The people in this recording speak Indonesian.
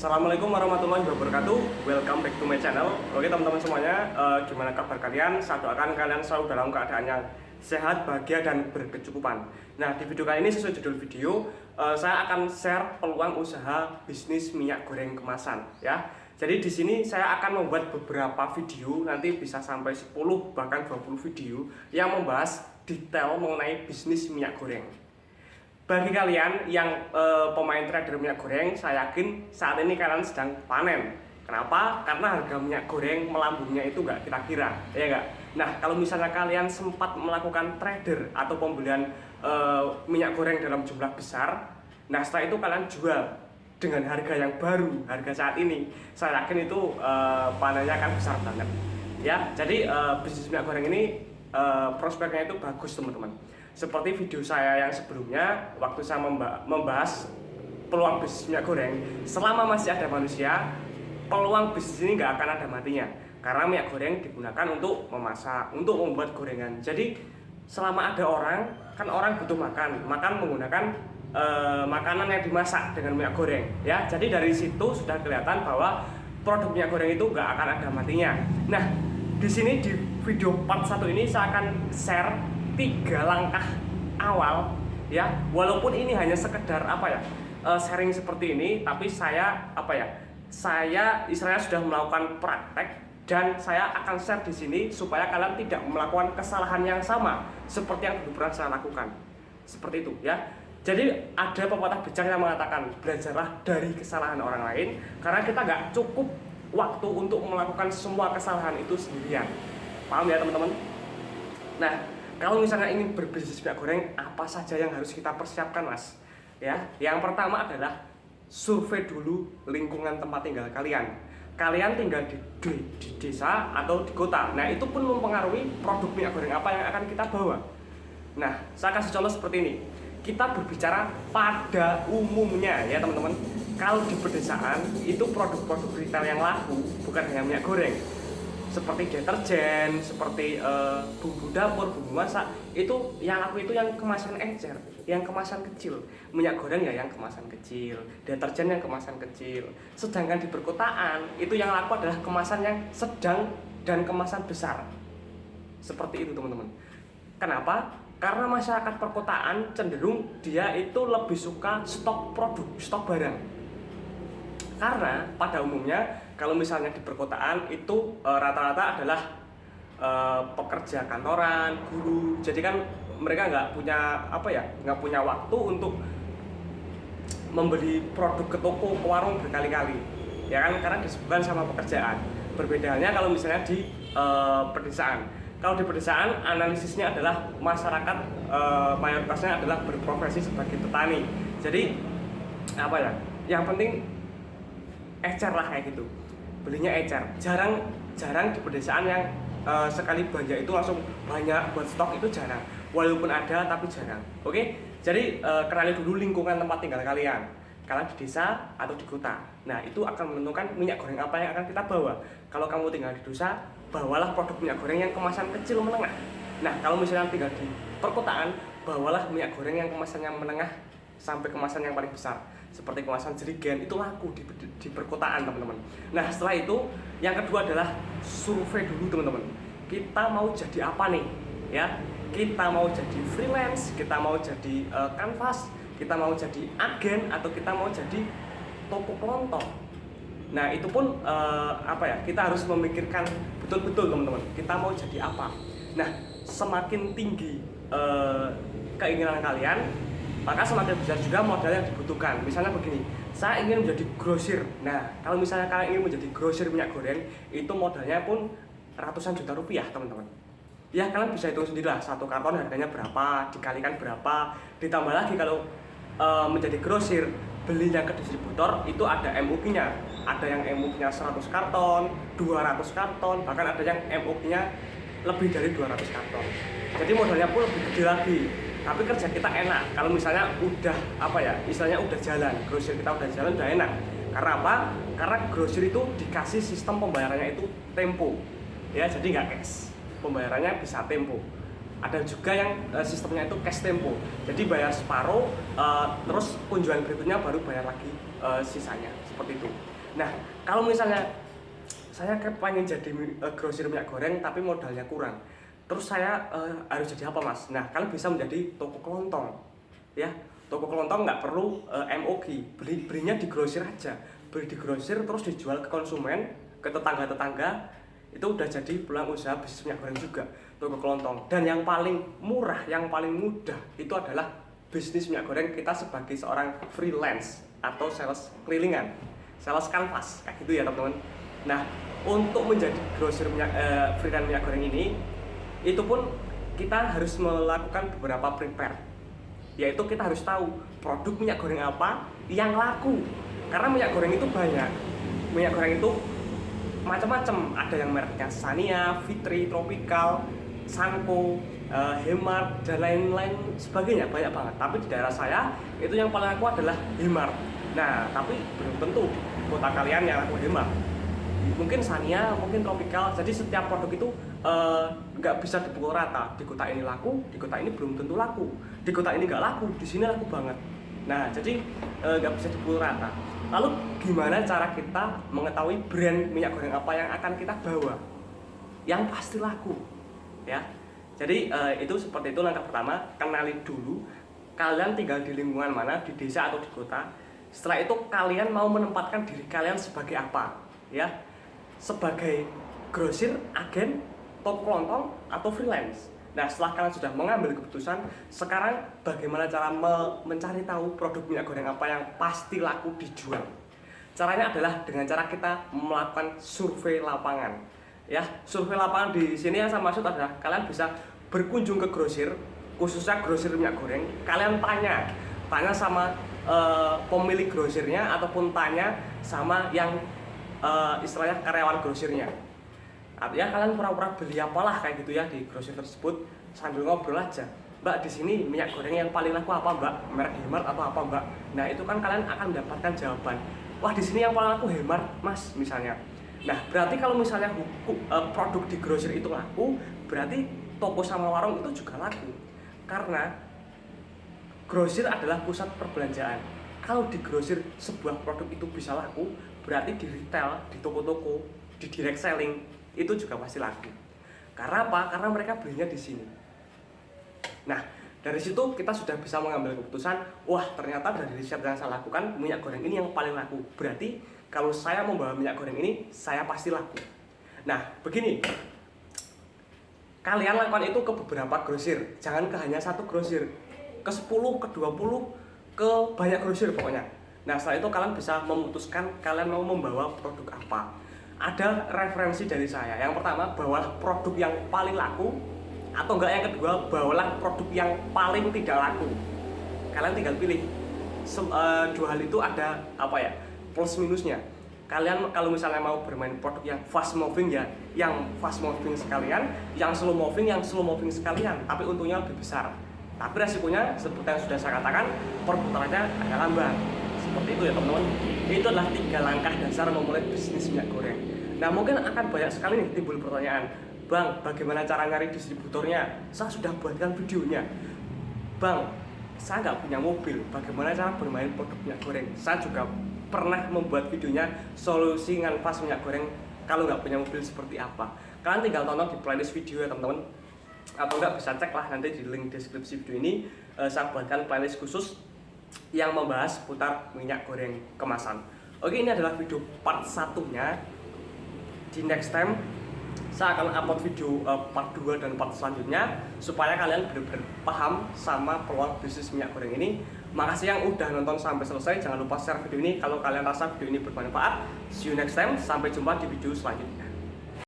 Assalamualaikum warahmatullahi wabarakatuh. Welcome back to my channel. Oke teman-teman semuanya, gimana kabar kalian? Saya doakan kalian selalu dalam keadaan yang sehat, bahagia, dan berkecukupan. Nah, di video kali ini sesuai judul video, saya akan share peluang usaha bisnis minyak goreng kemasan, ya. Jadi di sini saya akan membuat beberapa video, nanti bisa sampai 10 bahkan 20 video yang membahas detail mengenai bisnis minyak goreng. Bagi kalian yang pemain trader minyak goreng, saya yakin saat ini kalian sedang panen. Kenapa? Karena harga minyak goreng melambungnya itu nggak kita kira, ya nggak? Nah, kalau misalnya kalian sempat melakukan trader atau pembelian minyak goreng dalam jumlah besar, nah setelah itu kalian jual dengan harga yang baru, harga saat ini, saya yakin itu panennya akan besar banget. Ya, jadi bisnis minyak goreng ini prospeknya itu bagus teman-teman. Seperti video saya yang sebelumnya, waktu saya membahas peluang bisnis minyak goreng, selama masih ada manusia, peluang bisnis ini nggak akan ada matinya. Karena minyak goreng digunakan untuk memasak, untuk membuat gorengan. Jadi selama ada orang, kan orang butuh makan menggunakan makanan yang dimasak dengan minyak goreng. Ya, jadi dari situ sudah kelihatan bahwa produk minyak goreng itu nggak akan ada matinya. Nah, di sini di video part 1 ini saya akan share 3 langkah awal, ya, walaupun ini hanya sekedar sharing seperti ini, tapi saya istilahnya sudah melakukan praktek dan saya akan share di sini supaya kalian tidak melakukan kesalahan yang sama seperti yang dulu pernah saya lakukan, seperti itu, ya. Jadi ada pepatah bijak yang mengatakan belajarlah dari kesalahan orang lain, karena kita nggak cukup waktu untuk melakukan semua kesalahan itu sendirian. Paham ya teman-teman? Nah, kalau misalnya ingin berbisnis minyak goreng, apa saja yang harus kita persiapkan, Mas? Ya, yang pertama adalah survei dulu lingkungan tempat tinggal kalian. Kalian tinggal di desa atau di kota. Nah, itu pun mempengaruhi produk minyak goreng apa yang akan kita bawa. Nah, saya kasih contoh seperti ini. Kita berbicara pada umumnya, ya teman-teman. Kalau di pedesaan itu produk-produk retail yang laku bukan hanya minyak goreng, seperti deterjen, seperti bumbu dapur, bumbu masak, itu yang laku itu yang kemasan encer, yang kemasan kecil. Minyak goreng ya yang kemasan kecil, deterjen yang kemasan kecil. Sedangkan di perkotaan itu yang laku adalah kemasan yang sedang dan kemasan besar. Seperti itu teman-teman. Kenapa? Karena masyarakat perkotaan cenderung dia itu lebih suka stok produk, stok barang. Karena pada umumnya kalau misalnya di perkotaan itu rata-rata adalah pekerja kantoran, guru. Jadi kan mereka nggak punya waktu untuk membeli produk ke toko, ke warung berkali-kali, ya kan, karena disibukkan sama pekerjaan. Perbedaannya kalau misalnya di pedesaan. Kalau di pedesaan analisisnya adalah masyarakat mayoritasnya adalah berprofesi sebagai petani. Jadi yang penting ecer lah kayak gitu, belinya ecer. Jarang di pedesaan yang sekali belanja itu langsung banyak buat stok, itu jarang. Walaupun ada tapi jarang. Oke, jadi kenali dulu lingkungan tempat tinggal kalian di desa atau di kota. Nah, itu akan menentukan minyak goreng apa yang akan kita bawa. Kalau kamu tinggal di desa, bawalah produk minyak goreng yang kemasan kecil menengah. Nah, kalau misalnya tinggal di perkotaan, bawalah minyak goreng yang kemasannya menengah sampai kemasan yang paling besar, seperti kemasan jerigen. Itu laku di perkotaan teman-teman. Nah, setelah itu yang kedua adalah survei dulu teman-teman. Kita mau jadi apa nih, ya? Kita mau jadi freelance, kita mau jadi kanvas, kita mau jadi agen, atau kita mau jadi toko kelontong. Nah, itu pun kita harus memikirkan betul-betul teman-teman, kita mau jadi apa. Nah, semakin tinggi keinginan kalian, maka semakin besar juga modal yang dibutuhkan. Misalnya begini, saya ingin menjadi grosir. Nah, kalau misalnya kalian ingin menjadi grosir minyak goreng, itu modalnya pun ratusan juta rupiah teman-teman. Ya, kalian bisa hitung sendirilah, satu karton harganya berapa, dikalikan berapa. Ditambah lagi kalau menjadi grosir, belinya ke distributor, itu ada MUP-nya. Ada yang MUP-nya 100 karton, 200 karton, bahkan ada yang MUP-nya lebih dari 200 karton. Jadi modalnya pun lebih gede lagi. Tapi kerja kita enak kalau misalnya udah istilahnya udah jalan, grosir kita udah jalan, udah enak. Karena apa? Karena grosir itu dikasih sistem pembayarannya itu tempo, ya, jadi nggak cash, pembayarannya bisa tempo. Ada juga yang sistemnya itu cash tempo, jadi bayar separuh, terus kunjungan berikutnya baru bayar lagi sisanya. seperti itu. Nah, kalau misalnya saya pengen jadi grosir minyak goreng tapi modalnya kurang, terus saya harus jadi apa mas? Nah, kalian bisa menjadi toko kelontong, ya. Toko kelontong nggak perlu MOG, belinya di grosir aja, beli di grosir terus dijual ke konsumen, ke tetangga-tetangga, itu udah jadi peluang usaha bisnis minyak goreng juga, toko kelontong. Dan yang paling murah, yang paling mudah itu adalah bisnis minyak goreng kita sebagai seorang freelance atau sales kelilingan, sales kanvas, kayak gitu ya teman-teman. Nah, untuk menjadi grosir freelance minyak goreng ini, itu pun kita harus melakukan beberapa prepare, yaitu kita harus tahu produk minyak goreng apa yang laku, karena minyak goreng itu banyak. Minyak goreng itu macam-macam, ada yang mereknya Sania, Fitri, Tropical, Sanko, Hemart, dan lain-lain sebagainya, banyak banget. Tapi di daerah saya itu yang paling laku adalah Hemart. Nah, tapi belum tentu di kota kalian yang laku Hemart, mungkin Sania, mungkin Tropical. Jadi setiap produk itu nggak bisa dipukul rata. Di kota ini laku, di kota ini belum tentu laku. Di kota ini nggak laku, di sini laku banget. Nah, jadi nggak bisa dipukul rata. Lalu gimana cara kita mengetahui brand minyak goreng apa yang akan kita bawa yang pasti laku, ya? Jadi itu seperti itu. Langkah pertama, kenali dulu kalian tinggal di lingkungan mana, di desa atau di kota. Setelah itu kalian mau menempatkan diri kalian sebagai apa, ya? Sebagai grosir, agen, toko kelontong, atau freelance. Nah, setelah kalian sudah mengambil keputusan, sekarang bagaimana cara mencari tahu produk minyak goreng apa yang pasti laku dijual? Caranya adalah dengan cara kita melakukan survei lapangan. Ya, survei lapangan di sini yang saya maksud adalah kalian bisa berkunjung ke grosir, khususnya grosir minyak goreng. Kalian tanya sama pemilik grosirnya ataupun tanya sama yang istilahnya karyawan grosirnya. Artinya kalian pura-pura beli apalah kayak gitu ya di grosir tersebut, sambil ngobrol aja. Mbak, di sini minyak goreng yang paling laku apa mbak? Merek Hemart atau apa mbak? Nah, itu kan kalian akan mendapatkan jawaban. Wah, di sini yang paling laku Hemart mas misalnya. Nah, berarti kalau misalnya produk di grosir itu laku, berarti toko sama warung itu juga laku. Karena grosir adalah pusat perbelanjaan. Kalau di grosir sebuah produk itu bisa laku, berarti di retail, di toko-toko, di direct selling itu juga pasti laku. Karena apa? Karena mereka belinya di sini. Nah, dari situ kita sudah bisa mengambil keputusan, wah ternyata dari riset yang saya lakukan, minyak goreng ini yang paling laku. Berarti kalau saya membawa minyak goreng ini, saya pasti laku. Nah, begini, kalian lakukan itu ke beberapa grosir, jangan ke hanya satu grosir, ke 10, ke 20, ke banyak grosir pokoknya. Nah, setelah itu kalian bisa memutuskan kalian mau membawa produk apa. Ada referensi dari saya. Yang pertama, bawalah produk yang paling laku, atau enggak yang kedua, bawalah produk yang paling tidak laku. Kalian tinggal pilih. Dua hal itu ada apa ya, plus minusnya. Kalian kalau misalnya mau bermain produk yang fast moving ya, yang fast moving sekalian, yang slow moving sekalian, tapi untungnya lebih besar. Tapi resikonya seperti yang sudah saya katakan, perputarannya agak lambat. Seperti itu ya teman-teman. Itu adalah 3 langkah dasar memulai bisnis minyak goreng. Nah, mungkin akan banyak sekali nih timbul pertanyaan, Bang, bagaimana cara nyari distributornya? Saya sudah buatkan videonya. Bang, saya nggak punya mobil, bagaimana cara bermain produk minyak goreng? Saya juga pernah membuat videonya solusi nganvas minyak goreng kalau nggak punya mobil seperti apa. Kalian tinggal tonton di playlist video ya teman-teman, atau nggak bisa cek lah nanti di link deskripsi video ini. Saya buatkan playlist khusus yang membahas seputar minyak goreng kemasan. Oke, ini adalah video part 1-nya. Di next time saya akan upload video part 2 dan part selanjutnya supaya kalian benar-benar paham sama peluang bisnis minyak goreng ini. Makasih yang udah nonton sampai selesai. Jangan lupa share video ini kalau kalian rasa video ini bermanfaat. See you next time. Sampai jumpa di video selanjutnya.